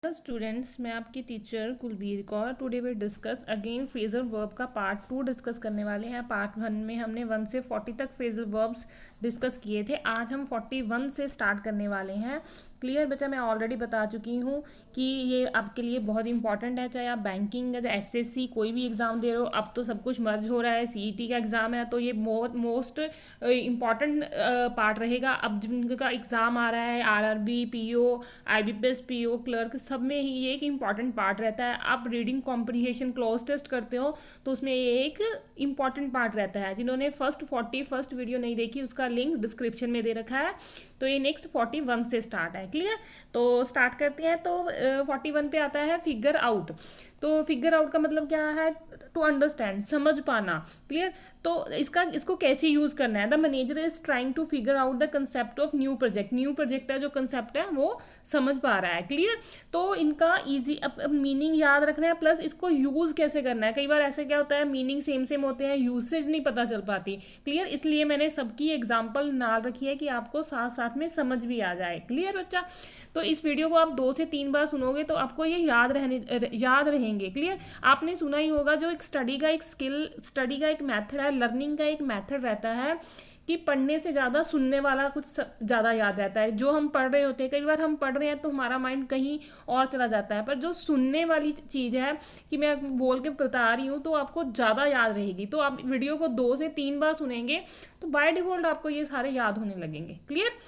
Hello students, मैं आपकी teacher Kulbir Kaur. Today we discuss again phrasal verb का पार्ट 2 डिस्कस करने वाले हैं। पार्ट 1 में हमने 1 से 40 तक फ्रेजल वर्ब्स डिस्कस किए थे। आज हम 41 से स्टार्ट करने वाले हैं। क्लियर बच्चा? मैं ऑलरेडी बता चुकी हूँ कि ये आपके लिए बहुत इंपॉर्टेंट है, चाहे आप बैंकिंग या एसएससी कोई भी एग्ज़ाम दे रहे हो। अब तो सब कुछ मर्ज हो रहा है, सीईटी का एग्ज़ाम है, तो ये मोस्ट इम्पॉर्टेंट पार्ट रहेगा। अब जिनका एग्ज़ाम आ रहा है, RRB, PO, IBPS, PO clerk, सब में ही ये एक इम्पॉर्टेंट पार्ट रहता है। आप रीडिंग कॉम्प्रिहेंशन क्लोज टेस्ट करते हो तो उसमें ये एक इम्पॉर्टेंट पार्ट रहता है। जिन्होंने फर्स्ट वीडियो नहीं देखी, उसका लिंक डिस्क्रिप्शन में दे रखा है। तो ये नेक्स्ट 41 से स्टार्ट है। क्लियर? तो स्टार्ट करते हैं। तो 41 पे आता है फिगर आउट। तो फिगर आउट का मतलब क्या है? टू अंडरस्टैंड, समझ पाना। क्लियर? तो इसको कैसे यूज करना है? The manager is trying to figure out the concept of new project. New project है जो कंसेप्ट है वो समझ पा रहा है। क्लियर? तो इनका ईजी अब मीनिंग याद रखना है, प्लस इसको यूज कैसे करना है। कई बार ऐसे क्या होता है, मीनिंग सेम सेम होते हैं, यूसेज नहीं पता चल पाती। क्लियर? इसलिए मैंने सबकी एग्जाम्पल नाल रखी है कि आपको साथ साथ में समझ भी आ जाए। क्लियर बच्चा? तो इस वीडियो को आप 2 से 3 बार सुनोगे तो आपको ये याद रहेंगे। क्लियर? आपने सुना ही होगा, जो एक स्टडी का एक स्किल, स्टडी का एक मेथड है, लर्निंग का एक मेथड रहता है कि पढ़ने से ज़्यादा सुनने वाला कुछ ज़्यादा याद रहता है। जो हम पढ़ रहे होते हैं, कई बार हम पढ़ रहे हैं तो हमारा माइंड कहीं और चला जाता है, पर जो सुनने वाली चीज़ है कि मैं बोल के बता रही हूँ तो आपको ज़्यादा याद रहेगी। तो आप वीडियो को 2 से 3 बार सुनेंगे तो बाय डिफॉल्ट आपको ये सारे याद होने लगेंगे। क्लियर?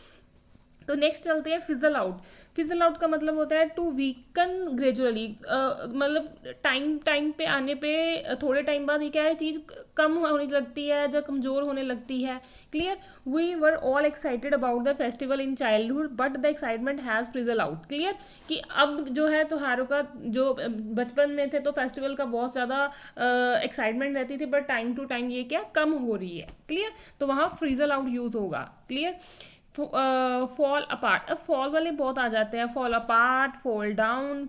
तो नेक्स्ट चलते हैं फिजल आउट। फिजल आउट का मतलब होता है टू वीकन ग्रेजुअली, मतलब टाइम पे आने पे थोड़े टाइम बाद ये क्या है, चीज़ कम होने लगती है, जब कमज़ोर होने लगती है। Clear? We were all excited about the festival in childhood but the excitement has fizzled out. Clear? कि अब जो है त्योहारों का, जो बचपन में थे तो फेस्टिवल का बहुत ज़्यादा एक्साइटमेंट रहती थी, बट टाइम टू टाइम ये क्या कम हो रही है। क्लियर? तो वहाँ फ्रीजल आउट यूज़ होगा। क्लियर? Fall apart. अब फॉल वाले बहुत आ जाते हैं, fall apart, fall down,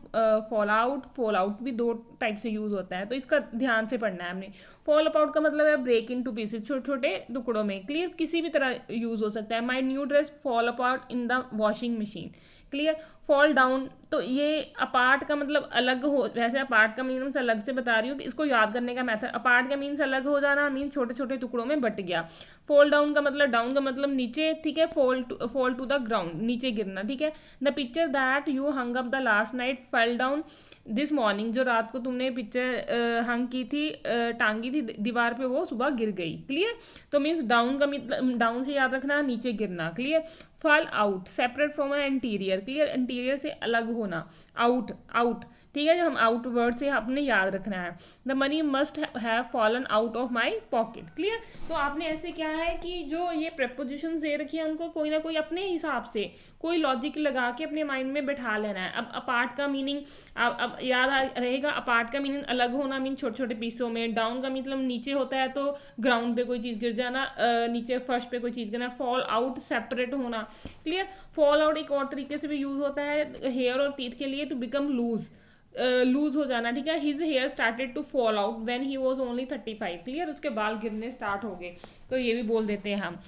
fall out. Fall out भी 2 टाइप से यूज होता है, तो इसका ध्यान से पढ़ना है हमने। फॉल अपाउट का मतलब है ब्रेक इन टू पीसेस, छोटे छोटे टुकड़ों में। क्लियर? किसी भी तरह यूज हो सकता है। माई new dress fall apart in the washing machine. Clear? Fall down, तो ये अपार्ट का मतलब अलग हो, वैसे अपार्ट का मीन्स अलग से बता रही हूँ कि इसको याद करने का मेथड। अपार्ट का मीन्स अलग हो जाना, मीन्स छोटे छोटे टुकड़ों में बट गया। फॉल डाउन का मतलब, डाउन का मतलब नीचे, ठीक है। फॉल टू द ग्राउंड, नीचे गिरना। ठीक है? The picture that you hung up the last night fell down this morning. जो रात को तुमने पिक्चर हंग की थी, टांगी थी दीवार पे, वो सुबह गिर गई। क्लियर? तो मीन्स डाउन का मतलब, डाउन से याद रखना, नीचे गिरना। Clear? Fall out, separate from anterior. Clear? Anterior से अलग होना। Out, out. ठीक है? जो हम आउट वर्ड से आपने याद रखना है। The money must have fallen out of my pocket. Clear? तो आपने ऐसे क्या है कि जो ये प्रपोजिशन दे रखी है उनको कोई ना कोई अपने हिसाब से कोई लॉजिक लगा के अपने माइंड में बैठा लेना है। अब अपार्ट का मीनिंग अब याद रहेगा। अपार्ट का मीनिंग अलग होना, मीन छोटे छोटे पीसों में। डाउन का मतलब नीचे होता है तो ग्राउंड पे कोई चीज़ गिर जाना, नीचे फर्श पे कोई चीज़ गिरना। फॉल आउट, सेपरेट होना। क्लियर? फॉल आउट एक और तरीके से भी यूज होता है हेयर और टीथ के लिए, टू बिकम लूज, लूज हो जाना। ठीक है? His hair started to fall out when he was only 35। Clear? उसके बाल गिरने स्टार्ट हो गए, तो ये भी बोल देते हैं हम।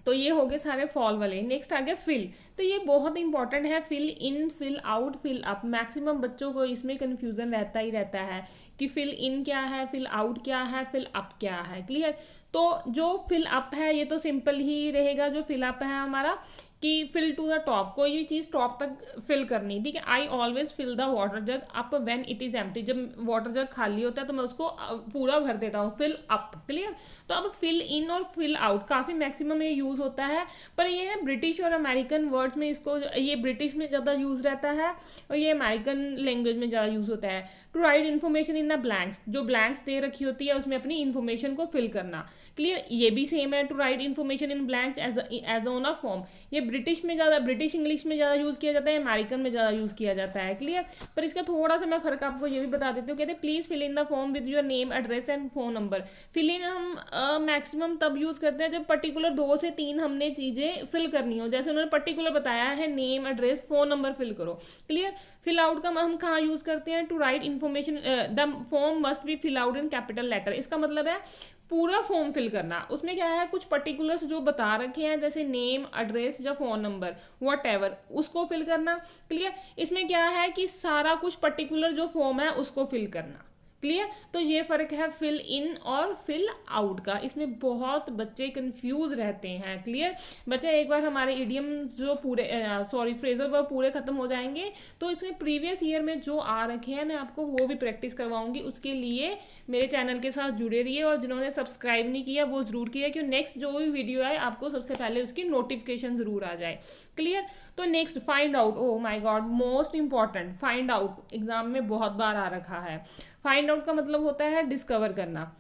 तो ये हो गए सारे फॉल वाले। नेक्स्ट आ गया फिल। तो ये बहुत इंपॉर्टेंट है। Fill in, fill out, fill up. Maximum बच्चों को इसमें कंफ्यूजन रहता ही रहता है कि फिल इन क्या है, फिल आउट क्या है, फिल अप क्या है। क्लियर? तो जो फिल अप है ये तो सिंपल ही रहेगा। जो फिल अप है हमारा कि फिल टू द टॉप, कोई भी चीज़ टॉप तक फिल करनी। ठीक है? I always fill the water jug up when it is empty. जब वाटर जग खाली होता है तो मैं उसको पूरा भर देता हूँ, फिल अप। क्लियर? तो अब फिल इन और फिल आउट काफ़ी मैक्सिमम ये यूज़ होता है, पर ये है ब्रिटिश और अमेरिकन वर्ड्स में इसको, ये ब्रिटिश में ज़्यादा यूज़ रहता है और ये अमेरिकन लैंग्वेज में ज़्यादा यूज़ होता है। To write information in the blanks, जो ब्लैंक्स दे रखी होती है उसमें अपनी इन्फॉर्मेशन को फिल करना। क्लियर? ये भी सेम है, to write information in blanks as on a form. ये ब्रिटिश में ज़्यादा, ब्रिटिश इंग्लिश में ज़्यादा यूज़ किया जाता है, अमेरिकन में ज़्यादा यूज़ किया जाता है। क्लियर? पर इसका थोड़ा सा मैं फ़र्क आपको ये भी बता देती हूँ। कहते हैं please fill in the form with your name, address and phone number. Fill in हम मैक्सिमम तब यूज़ करते हैं जब पर्टिकुलर 2 से 3 हमने चीज़ें फिल करनी हो। जैसे उन्होंने पर्टिकुलर बताया है, name, address, phone number fill करो। क्लियर? फिल आउट का हम कहाँ यूज़ करते हैं? To write information the form must be fill out in capital letter. इसका मतलब है पूरा फॉर्म फिल करना। उसमें क्या है, कुछ पर्टिकुलर्स जो बता रखे हैं जैसे नेम, एड्रेस या फ़ोन नंबर वट एवर, उसको फिल करना। क्लियर। इसमें क्या है कि सारा कुछ पर्टिकुलर जो फॉर्म है उसको फिल करना। क्लियर। तो ये फ़र्क है फिल इन और फिल आउट का। इसमें बहुत बच्चे कंफ्यूज रहते हैं। क्लियर। बच्चे एक बार हमारे इडियम्स जो पूरे फ्रेजल वर्ब पूरे खत्म हो जाएंगे तो इसमें प्रीवियस ईयर में जो आ रखे हैं मैं आपको वो भी प्रैक्टिस करवाऊंगी। उसके लिए मेरे चैनल के साथ जुड़े रहिए, और जिन्होंने सब्सक्राइब नहीं किया वो ज़रूर किया, क्योंकि नेक्स्ट जो भी वीडियो आए आपको सबसे पहले उसकी नोटिफिकेशन ज़रूर आ जाए। क्लियर। तो next find out, oh my God, most important. Find out exam में बहुत बार आ रखा है। फाइंड आउट का मतलब होता है डिस्कवर करना।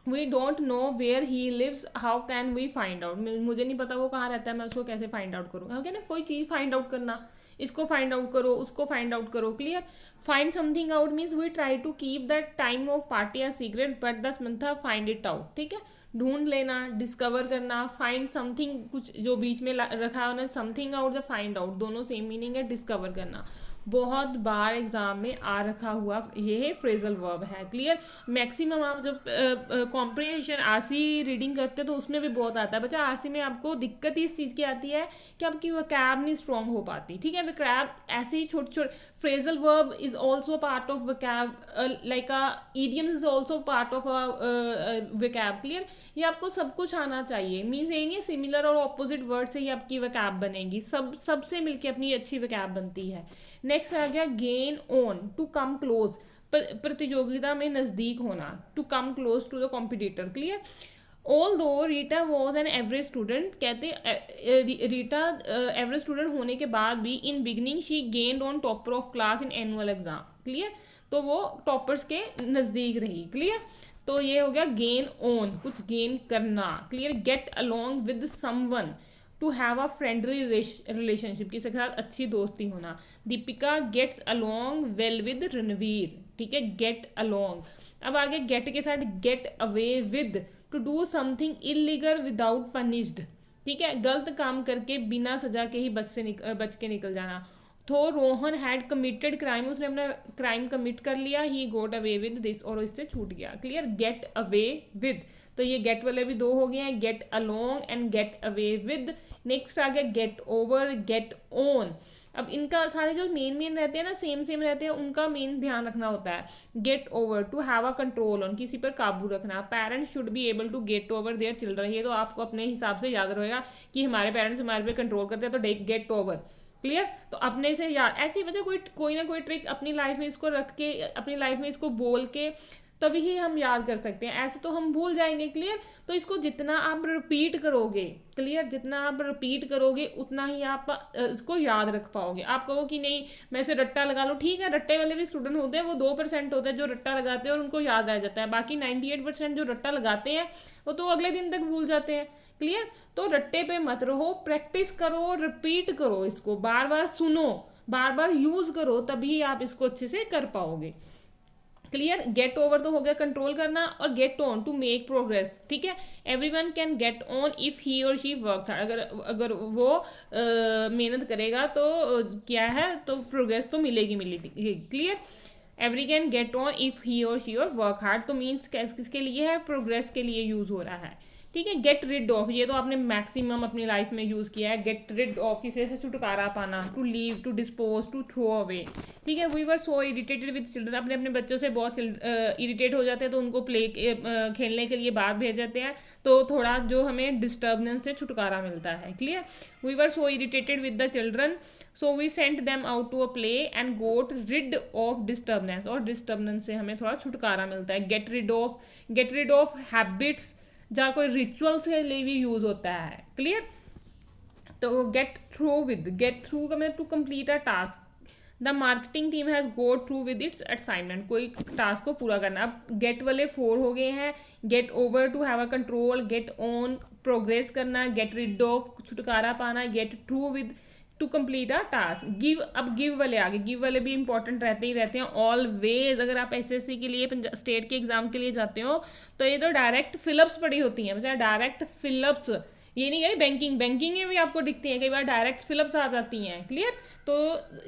We don't know where he lives, how can we find out. मुझे नहीं पता वो कहाँ रहता है, मैं उसको कैसे फाइंड आउट करूँ। ओके ना, कोई चीज़ फाइंड आउट करना, इसको फाइंड आउट करो, उसको फाइंड आउट करो। Clear. Find something out means we try to keep the time of party या secret but the mother find it out. ठीक है। ढूंढ लेना, डिस्कवर करना, फाइंड समथिंग, कुछ जो बीच में रखा है ना, समथिंग आउट या फाइंड आउट दोनों सेम मीनिंग है, डिस्कवर करना। बहुत बार एग्जाम में आ रखा हुआ ये फ्रेजल वर्ब है। क्लियर। मैक्सिमम आप जब कॉम्प्रिहेंशन आरसी रीडिंग करते हो तो उसमें भी बहुत आता है। बच्चा आरसी में आपको दिक्कत इस चीज़ की आती है कि आपकी वकैब नहीं स्ट्रॉन्ग हो पाती। ठीक है। वकैब ऐसे ही छोटे छोटे, phrasal verb is also part of vocab, like idiom is also part of vocab. Clear. ये आपको सब कुछ आना चाहिए। मीन्स ये नहीं है सिमिलर और ऑपोजिट वर्ड से ही आपकी वकैब बनेगी, सबसे मिलकर अपनी अच्छी वकैब बनती है। नेक्स्ट आ गया gain on, to come close, प्रतियोगिता में नजदीक होना, to come close to the competitor. Clear. Although Rita was an average student, कहते रीटा एवरेज स्टूडेंट होने के बाद भी in beginning she gained on topper of class in annual exam. Clear. तो वो टॉपर्स के नज़दीक रही। क्लियर। तो ये हो गया गेन ऑन, कुछ गेन करना। Clear. Get along with someone, to have a friendly relationship, किसी के साथ अच्छी दोस्ती होना। Deepika gets along well with Ranveer. ठीक है। Get along. अब आगे गेट के साथ get away with, to do something illegal without punished. ठीक है। गलत काम करके बिना सजा के ही बच के निकल जाना। तो रोहन हैड कमिटेड क्राइम, उसने अपना क्राइम कमिट कर लिया, ही गोट अवे विद दिस, और इससे छूट गया। क्लियर। गेट अवे विद, तो ये गेट वाले भी दो हो गए हैं, get along and get away with. Next आ गया गेट ओवर, गेट ऑन। अब इनका सारे जो मेन रहते हैं ना, सेम रहते हैं, उनका मेन ध्यान रखना होता है। Get over, to have a control on, किसी पर काबू रखना। Parents should be able to get over their children, ये तो आपको अपने हिसाब से याद रहेगा कि हमारे पेरेंट्स हमारे पे कंट्रोल करते हैं तो गेट ओवर। क्लियर। तो अपने से याद, ऐसी वजह कोई ना कोई ट्रिक अपनी लाइफ में इसको रख के, अपनी लाइफ में इसको बोल के तभी ही हम याद कर सकते हैं, ऐसे तो हम भूल जाएंगे। क्लियर। तो इसको जितना आप रिपीट करोगे, क्लियर, जितना आप रिपीट करोगे उतना ही आप इसको याद रख पाओगे। आप कहो कि नहीं मैं इसे रट्टा लगा लो, ठीक है, रट्टे वाले भी स्टूडेंट होते हैं, वो 2% होते हैं जो रट्टा लगाते हैं और उनको याद आ जाता है। बाकी 98% जो रट्टा लगाते हैं वो तो अगले दिन तक भूल जाते हैं। क्लियर। तो रट्टे पे मत रहो, प्रैक्टिस करो, रिपीट करो, इसको बार बार सुनो, बार बार यूज करो, तभी आप इसको अच्छे से कर पाओगे। क्लियर। गेट ओवर तो हो गया कंट्रोल करना, और get on to make progress. ठीक है। Everyone can get on if he or she works hard, अगर वो मेहनत करेगा तो क्या है, तो प्रोग्रेस तो मिलेगी। Clear. Every can get on if he or she और वर्क हार्ड, तो मीन्स किसके लिए है, प्रोग्रेस के लिए यूज हो रहा है। ठीक है। गेट रिड ऑफ, ये तो आपने मैक्सिमम अपनी लाइफ में यूज़ किया है। गेट रिड ऑफ, किसी से छुटकारा पाना, to leave, to dispose, to throw away. ठीक है। We were so irritated with children, अपने बच्चों से बहुत इरिटेट हो जाते हैं तो उनको खेलने के लिए बाहर भेज देते हैं, तो थोड़ा जो हमें डिस्टर्बेंस से छुटकारा मिलता है। Clear. We were so irritated with the children, so we sent them out to a play and got rid of disturbance, और डिस्टर्बेंस से हमें थोड़ा छुटकारा मिलता है। गेट रिड ऑफ हैबिट्स, जहाँ कोई रिचुअल्स के लिए भी यूज होता है। क्लियर। तो गेट थ्रू का मतलब to complete a task, the marketing team has go through with its assignment, कोई टास्क को पूरा करना। अब गेट वाले 4 हो गए हैं। Get over, to have a control, get on progress करना, गेट रिड ऑफ छुटकारा पाना, get through with to complete a task. Give, अब गिव वाले आगे, गिव वाले भी इंपॉर्टेंट रहते ही रहते हैं ऑलवेज। अगर आप एसएससी के लिए, स्टेट के एग्जाम के लिए जाते हो तो ये तो डायरेक्ट फिलअप्स पड़ी होती हैं, मतलब डायरेक्ट फिलअप्स, ये नहीं है बैंकिंग में भी आपको दिखती हैं कई बार डायरेक्ट फिलअप्स आ जाती हैं। क्लियर। तो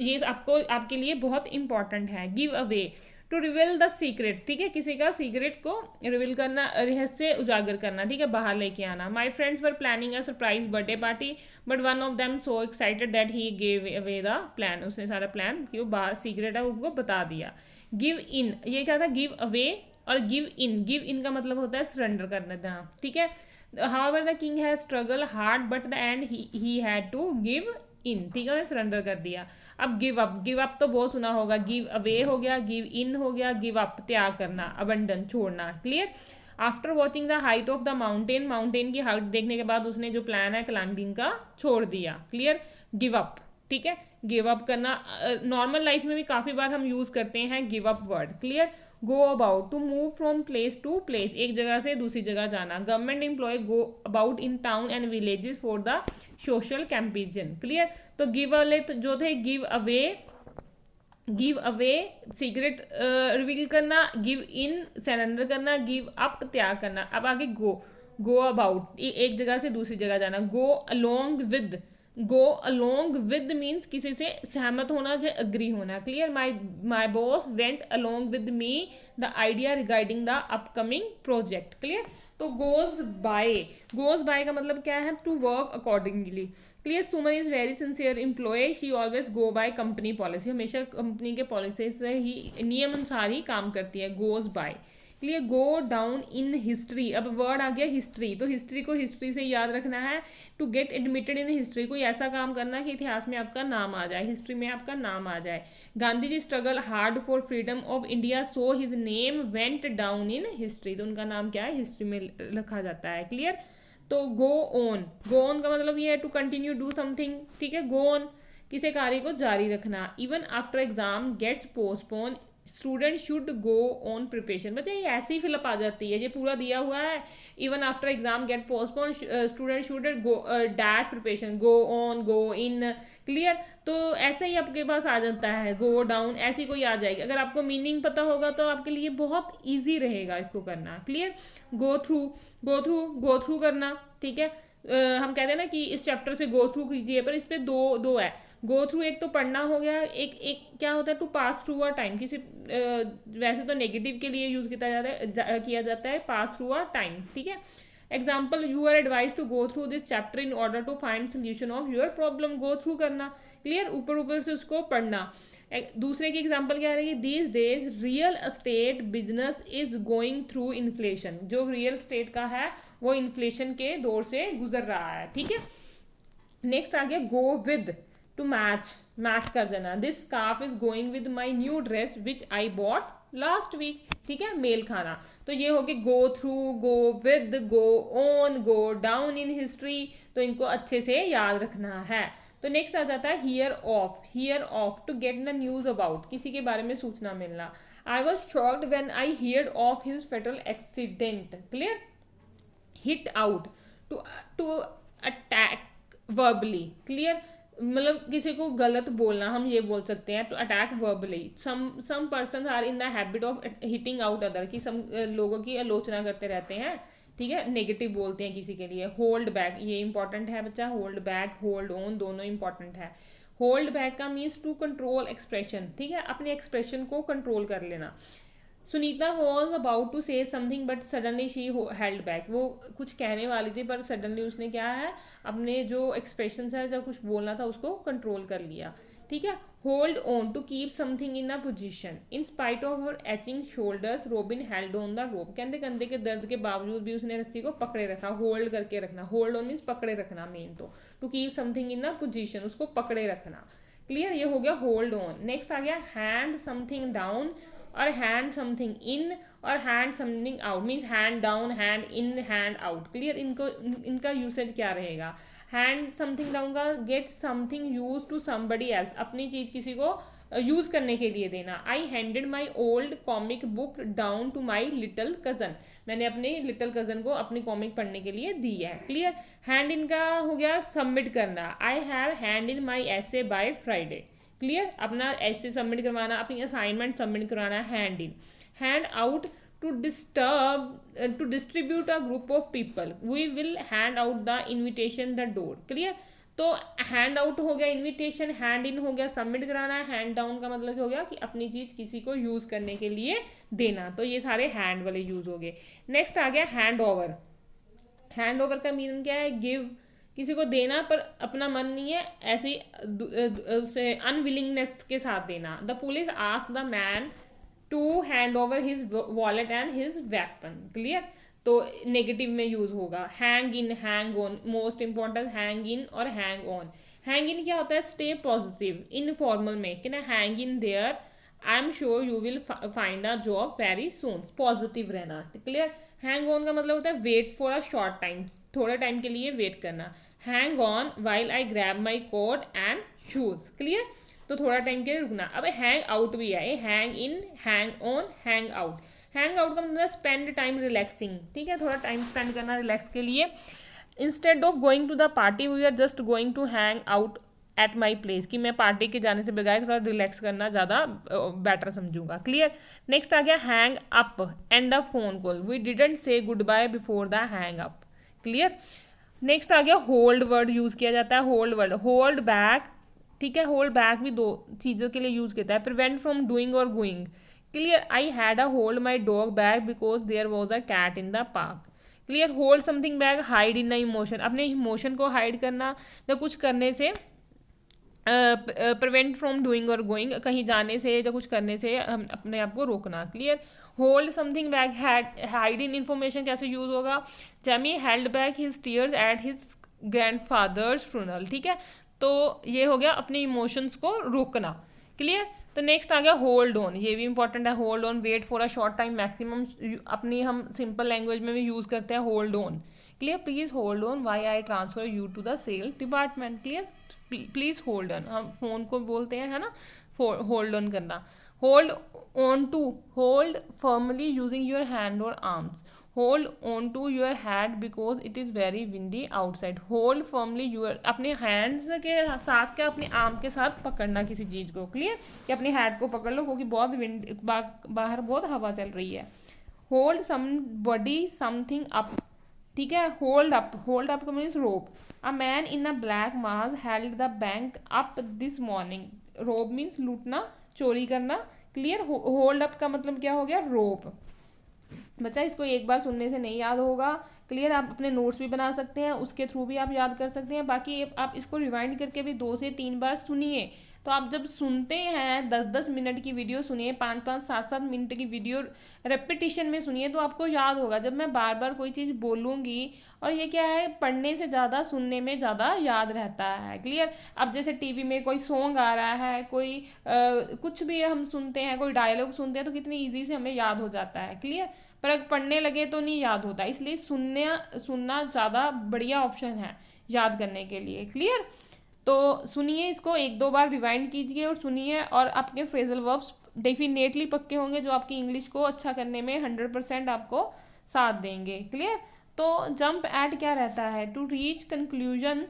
ये आपको, आपके लिए बहुत इंपॉर्टेंट है। Give away, to reveal the secret, ठीक है, किसी का सीक्रेट को रिवील करना, रहस्य उजागर करना, ठीक है, बाहर लेके आना। My friends were planning a surprise birthday party but one of them so excited that he gave away the plan, उसने सारा प्लान कि वो बाहर सीक्रेट है उसको बता दिया। गिव इन, ये क्या था, गिव अवे और गिव इन। गिव इन का मतलब होता है सरेंडर कर देना, ठीक है। However the king has struggle hard but the end he had to give in, ठीक है, उन्होंने सरेंडर कर दिया। अब गिव अप, गिव अप तो बहुत सुना होगा, गिव अवे हो गया, गिव इन हो गया, गिव अप त्याग करना, अबंडन छोड़ना, clear. After watching the height of the mountain, mountain की हाइट देखने के बाद उसने जो प्लान है क्लाइंबिंग का छोड़ दिया, क्लियर। गिव अप, ठीक है, गिव अप करना नॉर्मल लाइफ में भी काफ़ी बार हम यूज़ करते हैं give up word, clear. Go about, to move from place to place, एक जगह से दूसरी जगह जाना। Government employ go about in town and villages for the social campaign, clear. तो गिव वाले तो जो थे गिव अवे सीक्रेट रिवील करना, गिव इन सरेंडर करना, गिव अप त्याग करना। अब आगे गो अबाउट, एक जगह से दूसरी जगह जाना। गो अलोंग विद मीन्स किसी से सहमत होना या अग्री होना, clear. My boss went along with me the idea regarding the upcoming project, clear. तो गोज बाय का मतलब क्या है, to work accordingly, clear. Suman is very sincere employ, she always go by company policy, हमेशा company के policy से ही, नियम अनुसार ही काम करती है, goes by, clear. Go down in history, अब वर्ड आ गया हिस्ट्री, तो हिस्ट्री को हिस्ट्री से याद रखना है। To get admitted in history, कोई ऐसा काम करना कि इतिहास में आपका नाम आ जाए, हिस्ट्री में आपका नाम आ जाए। Gandhi ji struggle hard for freedom of India so his name went down in history, तो उनका नाम क्या है, हिस्ट्री में रखा जाता है, क्लियर। तो गो ऑन का मतलब ये है टू कंटिन्यू डू समथिंग, ठीक है। गो ऑन, किसी कार्य को जारी रखना। Even after exam gets postpone, student should go on preparation, बच्चे ये ऐसे ही फिलअप आ जाती है, ये पूरा दिया हुआ है। Even after exam get postpone, student should go dash preparation, go on, go in, clear. तो ऐसे ही आपके पास आ जाता है, गो डाउन, ऐसी कोई आ जाएगी। अगर आपको मीनिंग पता होगा तो आपके लिए बहुत ईजी रहेगा इसको करना, क्लियर। गो थ्रू करना, ठीक है। हम कहते हैं ना कि इस चैप्टर से गो थ्रू कीजिए, पर इस पर दो है। गो थ्रू एक तो पढ़ना हो गया, एक क्या होता है, to pass through a time, किसी वैसे तो नेगेटिव के लिए यूज किया जाता है पास थ्रू अ टाइम, ठीक है। Example, you are advise to go through this chapter in order to find solution of your problem, go through करना, क्लियर, ऊपर से उसको पढ़ना। दूसरे की एग्जांपल क्या रहेगी, these days real estate business is going through inflation, जो रियल एस्टेट का है वो इन्फ्लेशन के दौर से गुजर रहा है, ठीक है। नेक्स्ट आ गया गो विद, टू मैच कर देना। This scarf is going with my new dress which I bought last week, ठीक है, मेल खाना। तो ये हो गया go through, go with, go on, go down in history, तो इनको अच्छे से याद रखना है। तो नेक्स्ट आ जाता है hear of, to get the news about, किसी के बारे में सूचना मिलना। I was shocked when I heard of his fatal accident, clear. Hit out, to attack verbally, clear, मतलब किसी को गलत बोलना, हम ये बोल सकते हैं to attack verbally. Some person are in the habit of hitting out other, कि सम लोगों की आलोचना करते रहते हैं, ठीक है, नेगेटिव बोलते हैं किसी के लिए। होल्ड बैक, ये इंपॉर्टेंट है बच्चा, होल्ड बैक, होल्ड ऑन दोनों इंपॉर्टेंट है। होल्ड बैक का मीन्स टू कंट्रोल एक्सप्रेशन, ठीक है, अपने एक्सप्रेशन को कंट्रोल कर लेना। Sunita was about to say something but suddenly she held back, वो कुछ कहने वाली थी पर सडनली उसने क्या है, अपने जो एक्सप्रेशन है, जब कुछ बोलना था उसको कंट्रोल कर लिया, ठीक है। Hold on, to keep something in a position. In spite of her aching shoulders Robin held on the rope, कहते कंधे के दर्द के बावजूद भी उसने रस्सी को पकड़े रखा, होल्ड करके रखना, होल्ड ऑन मीन्स पकड़े रखना, मेन तो to keep something in a position, उसको पकड़े रखना, क्लियर, ये हो गया होल्ड ऑन। नेक्स्ट आ गया हैंड समथिंग डाउन और हैंड समथिंग इन और hand something out, means hand down, hand in, hand out, clear. इनका यूसेज क्या रहेगा, हैंड समथिंग डाउन का get something use to somebody else, अपनी चीज किसी को यूज करने के लिए देना। I handed my old comic book down to my little cousin, मैंने अपने लिटल कजन को अपनी कॉमिक पढ़ने के लिए दी है, क्लियर। हैंड इन का हो गया सबमिट करना, I have hand in my essay by Friday, clear, अपना ऐसे सबमिट करवाना, अपनी असाइनमेंट सबमिट करवाना, hand in. Hand out, to distribute a group of people, we will hand out the invitation the door, clear. तो hand out हो गया invitation, hand in हो गया सबमिट कराना, हैंड डाउन का मतलब हो गया कि अपनी चीज़ किसी को यूज़ करने के लिए देना। तो ये सारे हैंड वाले यूज़ हो गए। नेक्स्ट आ गया हैंड ओवर। हैंड ओवर का मीनिंग क्या है? गिव, किसी को देना पर अपना मन नहीं है, ऐसे उसे अनविलिंगनेस के साथ देना। The police ask the man to hand over his wallet and his weapon. Clear? तो नेगेटिव में यूज होगा। Hang in, hang on, most important hang in और हैंग ऑन। हैंग इन क्या होता है? स्टे पॉजिटिव, इनफॉर्मल में कि ना hang in there, I am sure you will find a job very soon, positive रहना। क्लियर? हैंग ऑन का मतलब होता है wait for a short time, थोड़े टाइम के लिए वेट करना। Hang on while I grab my coat and shoes. Clear? तो थोड़ा टाइम के लिए रुकना। अब हैंग आउट भी है, hang in, hang on, hang out. Hang out का मतलब स्पेंड टाइम रिलैक्सिंग, ठीक है, थोड़ा टाइम स्पेंड करना रिलैक्स के लिए। Instead of going to the party we are just going to hang out at my place, कि मैं पार्टी के जाने से बजाय थोड़ा रिलैक्स करना ज़्यादा बेटर समझूंगा। क्लियर? नेक्स्ट आ गया hang up and a phone call, we didn't say goodbye before the hang up. Clear? Next आ गया होल्ड वर्ड यूज़ किया जाता है। होल्ड वर्ड, होल्ड बैक, ठीक है, होल्ड बैक भी दो चीज़ों के लिए यूज़ किया है। प्रिवेंट फ्रॉम डूइंग और going. Clear? I had a hold my dog back because there was a cat in the park. Clear? Hold something back, hide in the emotion, अपने emotion को हाइड करना या कुछ करने से, प्रिवेंट फ्रॉम डूइंग और going, कहीं जाने से या कुछ करने से हम अपने आप को रोकना। Clear? Hold something back, hide in information कैसे यूज होगा? Jamie held back his tears at his grandfather's funeral. ठीक है, तो ये हो गया अपने इमोशंस को रोकना। क्लियर? तो नेक्स्ट आ गया होल्ड ऑन, ये भी इंपॉर्टेंट है। Hold on, wait for a short time, maximum अपनी हम सिंपल लैंग्वेज में भी यूज़ करते हैं hold on. Clear? Please hold on while I transfer you to the sale department. Clear? Please hold on, हम फोन को बोलते हैं, है ना, होल्ड ऑन करना। Hold on to, hold firmly using your hand और arms. Hold on to your hat because it is very windy outside. Hold firmly your, अपने hands के साथ क्या, अपने आर्म के साथ पकड़ना किसी चीज़ को। क्लियर? कि अपने हैड को पकड़ लो क्योंकि बहुत विंड, बाहर बहुत हवा चल रही है। Hold somebody something up, ठीक है, होल्ड अप, होल्ड अप का means rob. A man in a black mask held the bank up this morning. Rob means लूटना, चोरी करना। क्लियर? होल्ड अप का मतलब क्या हो गया? रोप। बच्चा इसको एक बार सुनने से नहीं याद होगा। क्लियर? आप अपने नोट्स भी बना सकते हैं, उसके थ्रू भी आप याद कर सकते हैं। बाकी आप इसको रिवाइंड करके भी 2 से 3 बार सुनिए। तो आप जब सुनते हैं 10-10 मिनट की वीडियो सुनिए, 5-5, 7-7 मिनट की वीडियो रेपिटेशन में सुनिए, तो आपको याद होगा। जब मैं बार बार कोई चीज़ बोलूँगी, और ये क्या है, पढ़ने से ज़्यादा सुनने में ज़्यादा याद रहता है। क्लियर? अब जैसे टीवी में कोई सॉन्ग आ रहा है, कोई कुछ भी हम सुनते हैं, कोई डायलॉग सुनते हैं, तो कितनी ईजी से हमें याद हो जाता है। क्लियर? पर अगर पढ़ने लगे तो नहीं याद होता, इसलिए सुनना ज़्यादा बढ़िया ऑप्शन है याद करने के लिए। क्लियर? तो सुनिए, इसको 1-2 बार रिवाइंड कीजिए और सुनिए, और आपके फ्रेजल वर्ब्स डेफिनेटली पक्के होंगे जो आपकी इंग्लिश को अच्छा करने में 100% आपको साथ देंगे। क्लियर? तो जंप एट क्या रहता है? To reach conclusion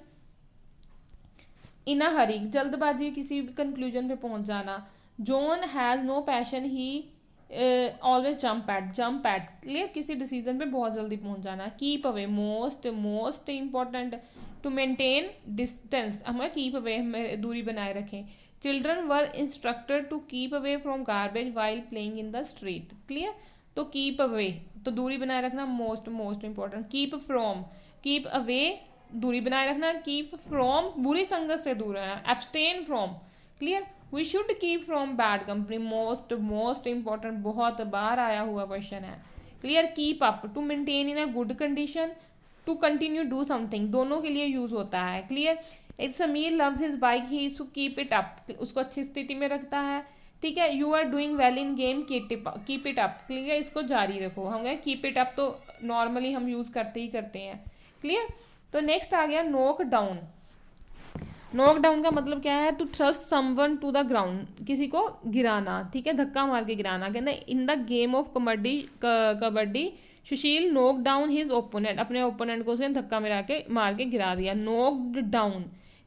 in a hurry, जल्दबाजी किसी कंक्लूजन पे पहुंच जाना। John has no passion, he always jump at. Clear? किसी डिसीजन पे बहुत जल्दी पहुंच जाना। Keep away, most most important, to maintain distance, हमें कीप अवे, हमें दूरी बनाए रखें। Children were instructed to keep away from garbage while playing in the street. Clear? तो कीप अवे, तो दूरी बनाए रखना, most most important. Keep from, keep away, दूरी बनाए रखना। कीप फ्रॉम, बुरी संगत से दूर रहना। Abstain from. Clear? We should keep from bad company, most most important, बहुत बार आया हुआ क्वेश्चन है। Clear? Keep up, to maintain in a good condition, to continue do something, दोनों के लिए यूज होता है। Clear? It's Sameer loves his bike, he is to keep it up, उसको अच्छी स्थिति में रखता है। ठीक है? You are doing well in game, keep it up. Clear? इसको जारी रखो। हम गए कीप इट अप तो नॉर्मली हम यूज करते ही करते हैं। क्लियर? तो नेक्स्ट आ गया नॉक डाउन। नॉक डाउन का मतलब क्या है? To thrust someone to the ground, किसी को गिराना। ठीक है? धक्का मार के गिराना। कहते हैं in the game of kabaddi Sushil knock down his opponent, अपने ओपोनेंट को उसने धक्का मार के गिरा दिया। Knocked down.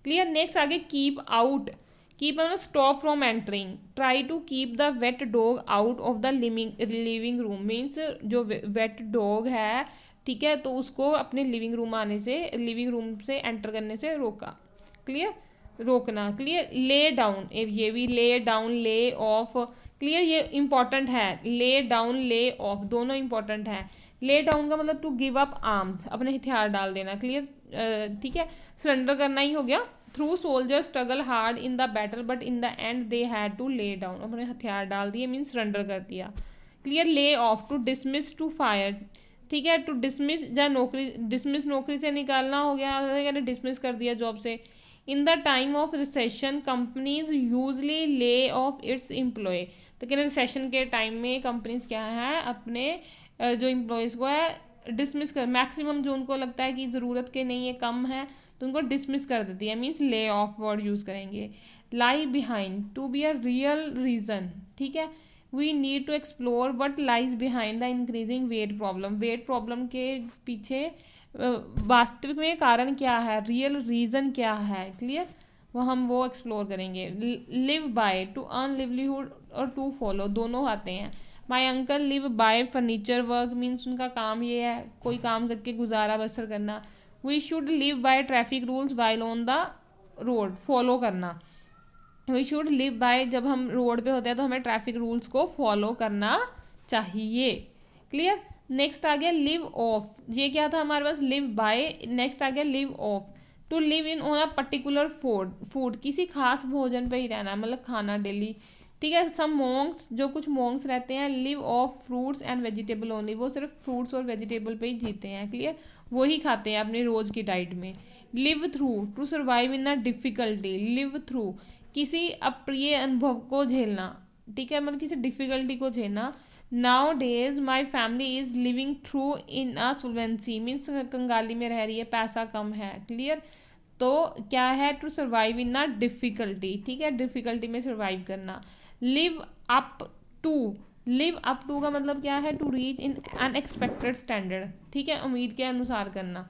क्लियर? नेक्स्ट आगे कीप आउट। कीप मतलब stop from entering. Try to keep the wet dog out of the living room, means जो वेट डॉग है, ठीक है, तो उसको अपने लिविंग रूम से एंटर करने से रोका। क्लियर, रोकना, क्लियर। ले डाउन, ये भी lay down, lay off, clear, ये इंपॉर्टेंट है, ले डाउन ले ऑफ दोनों इंपॉर्टेंट है। ले डाउन का मतलब टू गिव अप आर्म्स, अपने हथियार डाल देना, क्लियर, ठीक है, सरेंडर करना ही हो गया। Through soldier struggle hard in the battle but in the end they had to lay down, अपने हथियार डाल दिए मीन सरेंडर कर दिया, clear. Lay off, to dismiss, to fire, ठीक है, टू डिसमिस या नौकरी, डिसमिस नौकरी से निकालना हो गया, डिसमिस कर दिया जॉब से। In the time of recession companies usually lay off its employ, तो क्या रिसेशन के टाइम में कंपनीज क्या है अपने जो एम्प्लॉयज़ को है डिसमिस कर, मैक्सिमम जो उनको लगता है कि ज़रूरत के नहीं है, कम है, तो उनको डिसमिस कर देती है, means lay off word use करेंगे। Lie behind, to be a real reason, ठीक है, we need to explore what lies behind the increasing weight problem, weight problem के पीछे वास्तविक में कारण क्या है, रियल रीज़न क्या है, क्लियर, वो एक्सप्लोर करेंगे। Live by, to earn livelihood और टू फॉलो दोनों आते हैं। My uncle live by furniture work, means उनका काम ये है कोई काम करके गुजारा बसर करना। We should live by traffic rules while on the road, follow करना। वी शुड लिव बाय, जब हम रोड पे होते हैं तो हमें ट्रैफिक रूल्स को फॉलो करना चाहिए, क्लियर। नेक्स्ट आ गया लिव ऑफ, ये क्या था हमारे पास, लिव बाय, नेक्स्ट आ गया live off, to live in on a particular food, किसी खास भोजन पे ही रहना, मतलब खाना डेली, ठीक है। सम मॉन्क्स, जो कुछ मॉन्क्स रहते हैं, live of fruits and vegetable only, वो सिर्फ फ्रूट्स और वेजिटेबल पे ही जीते हैं, क्लियर, वो ही खाते हैं अपनी रोज़ की डाइट में। Live through, to survive in a difficulty, live through, किसी अप्रिय अनुभव को झेलना, ठीक है, मतलब किसी डिफ़िकल्टी को झेलना। Nowadays my family is living through in a solvency, means कंगाली में रह रही है, पैसा कम है, क्लियर, तो क्या है, to survive in a difficulty, ठीक है, डिफ़िकल्टी में सर्वाइव करना। Live up to, live up to का मतलब क्या है, to reach in unexpected standard, ठीक है, उम्मीद के अनुसार करना।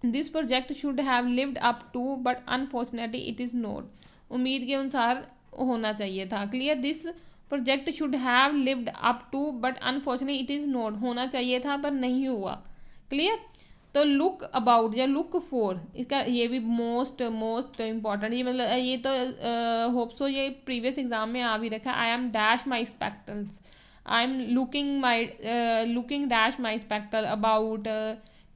This project should have lived up to but unfortunately it is not, उम्मीद के अनुसार होना चाहिए था, clear. This project should have lived up to but unfortunately it is not, होना चाहिए था पर नहीं हुआ, क्लियर। तो लुक अबाउट या लुक फॉर, इसका ये भी मोस्ट इंपॉर्टेंट, ये मतलब ये तो होप सो ये प्रीवियस एग्जाम में आ भी रखा, I am dash my spectacles, I am looking dash my spectacle about,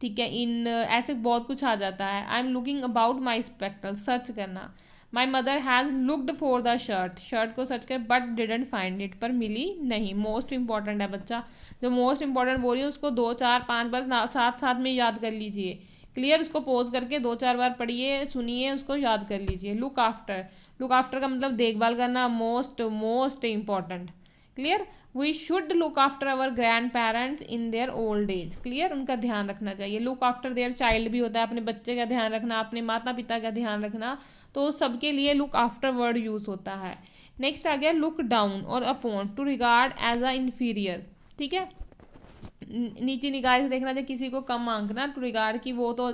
ठीक है, इन ऐसे बहुत कुछ आ जाता है। I am looking about my spectacle, search करना। My mother has looked for the shirt, shirt को सर्च कर बट डिडेंट फाइंड इट, पर मिली नहीं, मोस्ट इंपॉर्टेंट है बच्चा, जो मोस्ट इंपॉर्टेंट बोल रही है उसको 2 4 5 बार साथ साथ में याद कर लीजिए, क्लियर, उसको पोज करके 2 4 बार पढ़िए, सुनिए, उसको याद कर लीजिए। लुक आफ्टर, लुक आफ्टर का मतलब देखभाल करना, most important, clear. We should look after our grandparents in their old age, clear, उनका ध्यान रखना चाहिए। लुक आफ्टर देयर चाइल्ड भी होता है, अपने बच्चे का ध्यान रखना, अपने माता पिता का ध्यान रखना, तो सबके लिए लुक आफ्टर वर्ड यूज़ होता है। नेक्स्ट आ गया लुक डाउन और upon, to regard as a inferior, ठीक है, नीची निगाह से देखना, जब किसी को कम आंकना, टू रिगार्ड की वो तो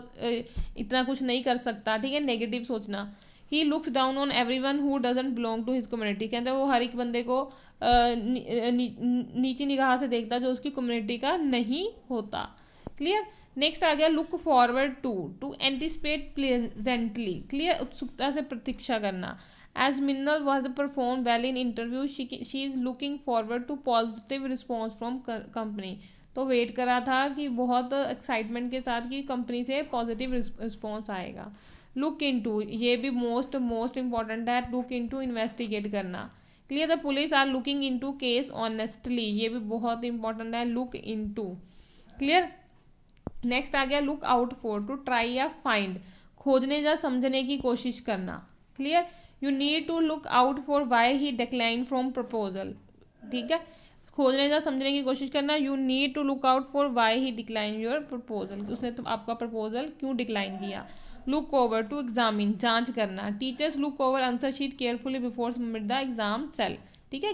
इतना कुछ नहीं कर सकता, ठीक है, नेगेटिव सोचना। He looks down on everyone who doesn't belong to his community, कहते हैं वो हर एक बंदे को नीची निगाह से देखता जो उसकी कम्युनिटी का नहीं होता, क्लियर। नेक्स्ट आ गया look forward to anticipate pleasantly, clear, उत्सुकता से प्रतीक्षा करना। As Minal was perform well in interview, she is looking forward to positive response from company, तो वेट करा था कि बहुत एक्साइटमेंट के साथ कि कंपनी से पॉजिटिव रिस्पॉन्स आएगा। लुक इनटू, ये भी मोस्ट इंपॉर्टेंट है, लुक इनटू इन्वेस्टिगेट करना, clear. The police are looking into case honestly, ये भी बहुत इंपॉर्टेंट है, लुक इनटू, क्लियर। नेक्स्ट आ गया look out for, to try या फाइंड, खोजने या समझने की कोशिश करना, clear. You need to look out for why he decline from proposal, ठीक है, खोजने या समझने की कोशिश करना। You need to look out for why he decline your proposal, उसने तो आपका प्रपोजल क्यों डिक्लाइन किया। लुक ओवर, टू एग्जामिन, जांच करना। Teachers look over answer sheet carefully before submit the exam sell, ठीक है,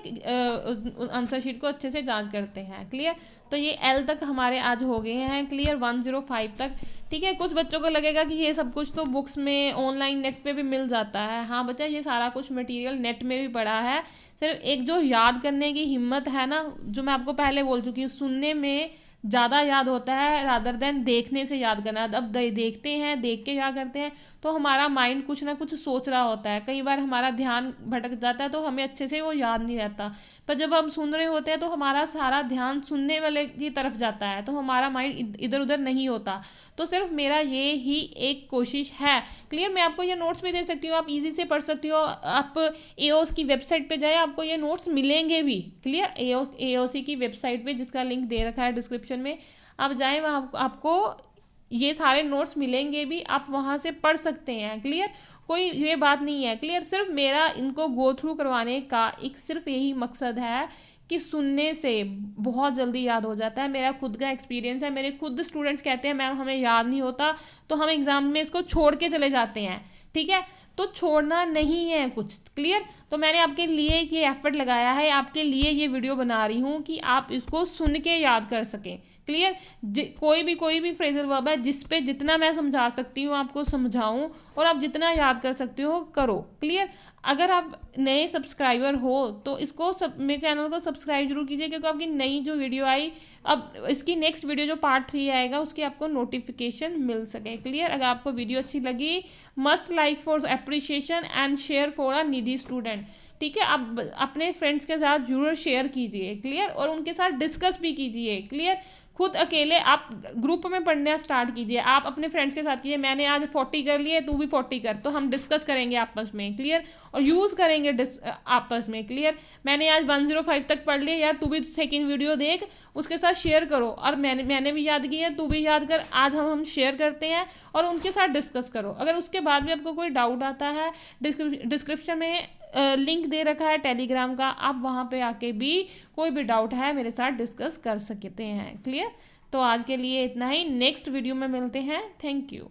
आंसर शीट को अच्छे से जांच करते हैं, क्लियर। तो ये एल तक हमारे आज हो गए हैं, क्लियर, 105 तक, ठीक है। कुछ बच्चों को लगेगा कि ये सब कुछ तो बुक्स में ऑनलाइन नेट पे भी मिल जाता है, हाँ बच्चा, ये सारा कुछ मटेरियल नेट में भी पड़ा है, सिर्फ एक जो याद करने की हिम्मत है ना, जो मैं आपको पहले बोल चुकी हूँ, सुनने में ज़्यादा याद होता है रादर देन देखने से याद करना। अब देखते हैं, देख के क्या करते हैं तो हमारा माइंड कुछ ना कुछ सोच रहा होता है, कई बार हमारा ध्यान भटक जाता है तो हमें अच्छे से वो याद नहीं रहता। पर जब हम सुन रहे होते हैं तो हमारा सारा ध्यान सुनने वाले की तरफ जाता है, तो हमारा माइंड इधर उधर नहीं होता। तो सिर्फ मेरा ये ही एक कोशिश है। क्लियर? मैं आपको ये नोट्स भी दे सकती हूँ, आप इजी से पढ़ सकती हो। आप एओस की वेबसाइट पे जाए, आपको ये नोट्स मिलेंगे भी। क्लियर? एओसी की वेबसाइट पे, जिसका लिंक दे रखा है डिस्क्रिप्शन में, आप जाएँ, वहाँ आपको ये सारे नोट्स मिलेंगे भी, आप वहाँ से पढ़ सकते हैं। क्लियर? कोई ये बात नहीं है। क्लियर? सिर्फ मेरा इनको गो थ्रू करवाने का एक सिर्फ यही मकसद है कि सुनने से बहुत जल्दी याद हो जाता है। मेरा खुद का एक्सपीरियंस है, मेरे खुद स्टूडेंट्स कहते हैं मैम हमें याद नहीं होता, तो हम एग्ज़ाम में इसको छोड़ के चले जाते हैं। ठीक है? तो छोड़ना नहीं है कुछ। क्लियर? तो मैंने आपके लिए ये एफर्ट लगाया है, आपके लिए ये वीडियो बना रही हूँ कि आप इसको सुन के याद कर सकें। क्लियर? कोई भी फ्रेजल वर्ब है जिस पे जितना मैं समझा सकती हूँ आपको समझाऊँ, और आप जितना याद कर सकते हो करो। क्लियर? अगर आप नए सब्सक्राइबर हो तो इसको मेरे चैनल को सब्सक्राइब जरूर कीजिए, क्योंकि आपकी नई जो वीडियो आई, अब इसकी नेक्स्ट वीडियो जो पार्ट 3 आएगा उसकी आपको नोटिफिकेशन मिल सके। क्लियर? अगर आपको वीडियो अच्छी लगी, must like for appreciation and share for a needy student. ठीक है? आप अपने फ्रेंड्स के साथ जरूर शेयर कीजिए। क्लियर? और उनके साथ डिस्कस भी कीजिए। क्लियर? खुद अकेले आप ग्रुप में पढ़ना स्टार्ट कीजिए। आप अपने फ्रेंड्स के साथ कीजिए, मैंने आज 40 कर लिए, तू भी 40 कर, तो हम डिस्कस करेंगे आपस में। क्लियर? और यूज़ करेंगे आपस में। क्लियर? मैंने आज 105 तक पढ़ लिया, यार तू भी सेकंड वीडियो देख, उसके साथ शेयर करो, और मैंने भी याद किया, तू भी याद कर, आज हम शेयर करते हैं और उनके साथ डिस्कस करो। अगर उसके बाद भी आपको कोई डाउट आता है, डिस्क्रिप्शन में लिंक दे रखा है टेलीग्राम का, आप वहाँ पे आके भी कोई भी डाउट है मेरे साथ डिस्कस कर सकते हैं। क्लियर? तो आज के लिए इतना ही, नेक्स्ट वीडियो में मिलते हैं। Thank you.